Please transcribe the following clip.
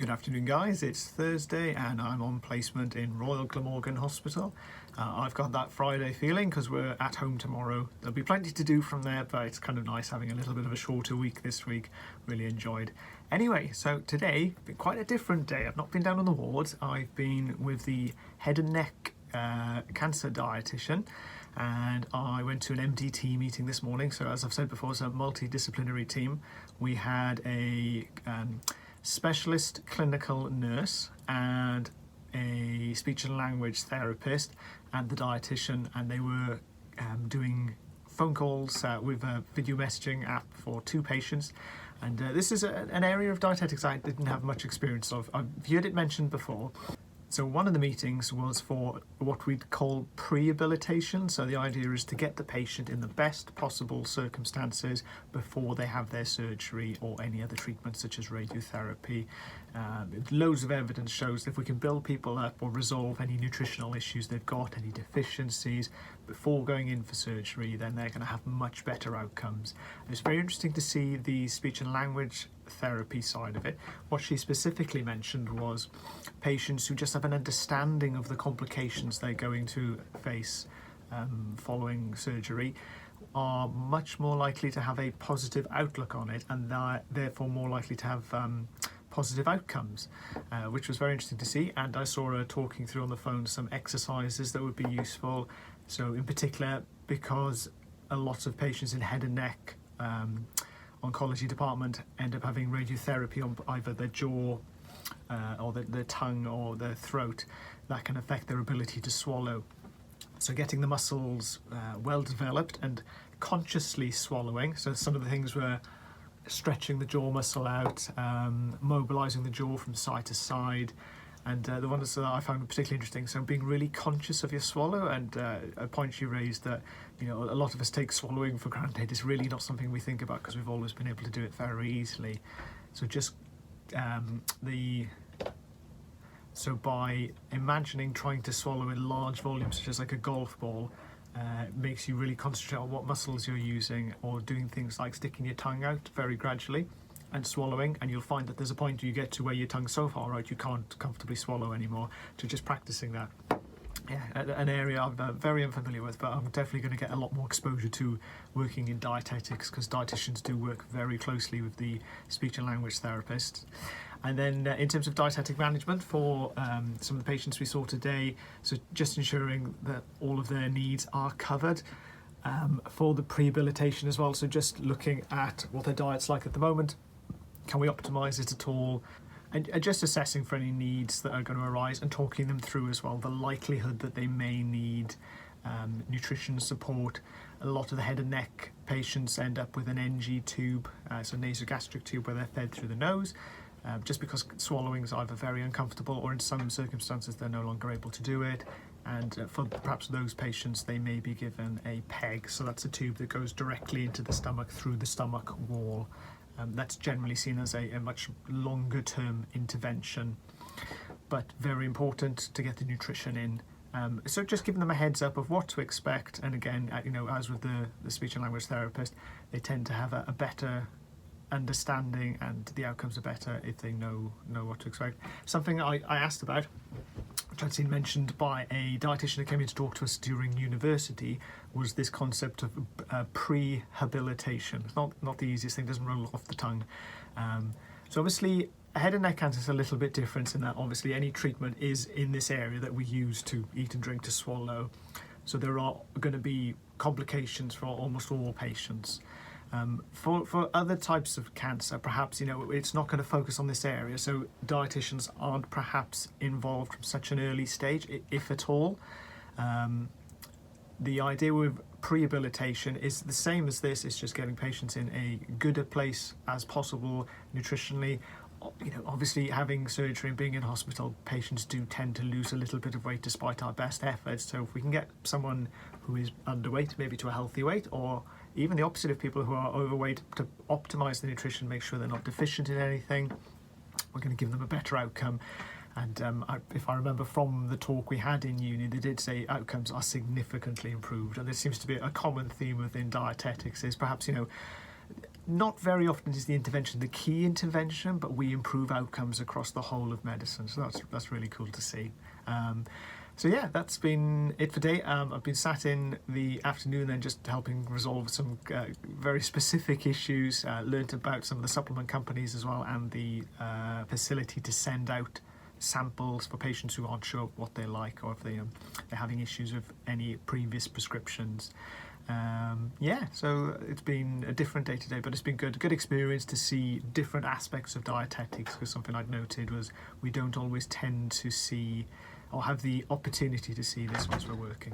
Good afternoon, guys. It's Thursday and I'm on placement in Royal Glamorgan Hospital. I've got that Friday feeling because we're at home tomorrow. There'll be plenty to do from there, but it's kind of nice having a little bit of a shorter week this week. Really enjoyed. Anyway, so today, been quite a different day. I've not been down on the wards. I've been with the head and neck cancer dietitian, and I went to an MDT meeting this morning. So as I've said before, it's a multidisciplinary team. We had a specialist clinical nurse and a speech and language therapist and the dietitian, and they were doing phone calls with a video messaging app for 2 patients. And this is an area of dietetics I didn't have much experience of. I've heard it mentioned before. So one of the meetings was for what we'd call prehabilitation. So the idea is to get the patient in the best possible circumstances before they have their surgery or any other treatment such as radiotherapy. Loads of evidence shows that if we can build people up or resolve any nutritional issues they've got, any deficiencies before going in for surgery, then they're going to have much better outcomes. And it's very interesting to see the speech and language therapy side of it. What she specifically mentioned was patients who just have an understanding of the complications they're going to face following surgery are much more likely to have a positive outlook on it, and therefore more likely to have positive outcomes, which was very interesting to see. And I saw her talking through on the phone some exercises that would be useful. So in particular, because a lot of patients in head and neck oncology department end up having radiotherapy on either their jaw or their tongue or their throat, that can affect their ability to swallow. So getting the muscles well developed and consciously swallowing. So some of the things were stretching the jaw muscle out, mobilizing the jaw from side to side, and the ones that I found particularly interesting, so being really conscious of your swallow. And a point she raised that, you know, a lot of us take swallowing for granted. It's really not something we think about because we've always been able to do it very easily. So just so by imagining trying to swallow in large volumes, such as like a golf ball, makes you really concentrate on what muscles you're using, or doing things like sticking your tongue out very gradually and swallowing, and you'll find that there's a point you get to where your tongue's so far out you can't comfortably swallow anymore. So just practicing that. Yeah, an area I'm very unfamiliar with, but I'm definitely going to get a lot more exposure to working in dietetics, because dietitians do work very closely with the speech and language therapists. And then in terms of dietetic management for some of the patients we saw today, so just ensuring that all of their needs are covered. For the prehabilitation as well, so just looking at what their diet's like at the moment, can we optimise it at all? And just assessing for any needs that are going to arise and talking them through as well, the likelihood that they may need nutrition support. A lot of the head and neck patients end up with an NG tube, so nasogastric tube, where they're fed through the nose, just because swallowing is either very uncomfortable or in some circumstances they're no longer able to do it. And for perhaps those patients, they may be given a PEG, so that's a tube that goes directly into the stomach through the stomach wall. That's generally seen as a much longer term intervention, but very important to get the nutrition in. So just giving them a heads up of what to expect. And again, you know, as with the speech and language therapist, they tend to have a better understanding, and the outcomes are better if they know what to expect. Something I asked about, which I'd seen mentioned by a dietitian who came in to talk to us during university, was this concept of prehabilitation. It's not the easiest thing, doesn't roll off the tongue. So obviously head and neck cancer is a little bit different in that obviously any treatment is in this area that we use to eat and drink, to swallow. So there are going to be complications for almost all patients. For other types of cancer, perhaps, you know, it's not going to focus on this area, so dietitians aren't perhaps involved from such an early stage, if at all. The idea with prehabilitation is the same as this. It's just getting patients in a gooder place as possible nutritionally. You know, obviously having surgery and being in hospital, patients do tend to lose a little bit of weight despite our best efforts. So if we can get someone who is underweight maybe to a healthy weight, or even the opposite of people who are overweight, to optimise the nutrition, make sure they're not deficient in anything, we're going to give them a better outcome. And if I remember from the talk we had in uni, they did say outcomes are significantly improved. And this seems to be a common theme within dietetics, is perhaps, you know, not very often is the intervention the key intervention, but we improve outcomes across the whole of medicine. So that's really cool to see. So yeah, that's been it for today. I've been sat in the afternoon then just helping resolve some very specific issues, learnt about some of the supplement companies as well, and the facility to send out samples for patients who aren't sure what they're like, or if they're having issues with any previous prescriptions. Yeah, so it's been a different day today, but it's been good experience to see different aspects of dietetics, because something I'd noted was we don't always tend to see or have the opportunity to see this once we're working.